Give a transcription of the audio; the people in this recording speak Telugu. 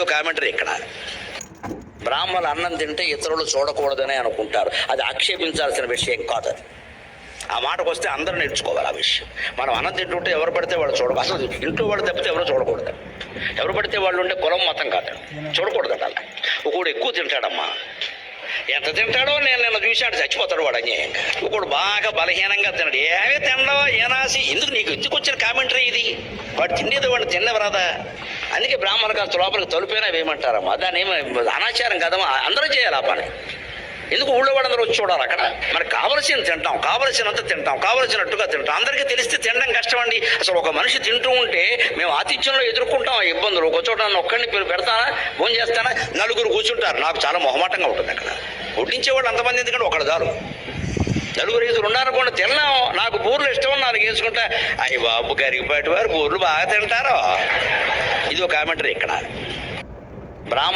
కామెంటరీ ఇక్కడ బ్రాహ్మణులు అన్నం తింటే ఇతరులు చూడకూడదని అనుకుంటారు. అది ఆక్షేపించాల్సిన విషయం కాదు. అది ఆ మాటకు వస్తే అందరూ నేర్చుకోవాలి ఆ విషయం. మనం అన్నం తింటుంటే ఎవరు పడితే వాళ్ళు చూడ, అసలు ఇంట్లో వాళ్ళు తప్పితే ఎవరు చూడకూడదు. ఎవరు పడితే వాళ్ళు ఉండే కులం మతం కాదు, చూడకూడదు. అలా ఒకడు ఎక్కువ తింటాడమ్మా, ఎంత తింటాడో నేను నిన్న చూశాడు, చచ్చిపోతాడు వాడు అన్యాయంగా. ఒకడు బాగా బలహీనంగా తిన్నాడు, ఏమే తినడవా ఏనాసి, ఎందుకు నీకు ఎందుకు వచ్చిన కామెంటరీ ఇది? వాడు తినేది వాడు తిన్నవరాదా? అందుకే బ్రాహ్మణ కాస్త లోపలికి తలుపైనా వేయమంటారమ్మా. దాన్ని ఏమో అనాచారం కదమ్మా, అందరూ చేయాలి ఆ పని. ఎందుకు ఊళ్ళో వాళ్ళందరూ వచ్చి చూడాలి? అక్కడ మనకు కావలసిన తింటాం, కావలసినంత తింటాం, కావలసినట్టుగా తింటాం. అందరికీ తెలిస్తే తినడం కష్టం అండి. అసలు ఒక మనిషి తింటూ ఉంటే మేము ఆతిథ్యంలో ఎదుర్కొంటాం ఆ ఇబ్బందులు. ఒక చోట ఒక్కడిని పెడతానా, భోజనం చేస్తానా, నలుగురు కూర్చుంటారు. నాకు చాలా మొహమాటంగా ఉంటుంది అక్కడ. వడ్డించేవాళ్ళు అంతమంది ఎందుకంటే ఒకడు చాలు. నలుగురు ఐదుగురు ఉన్నారనుకోండి, తిన్నాం. నాకు బూర్లు ఇష్టం, 4 వేసుకుంటా. అయ్యి బాబు గరిగిపాటి వారు బూర్లు బాగా తింటారో. ఇది ఒక కామెంటరీ ఇక్కడ. బ్రాహ్మణ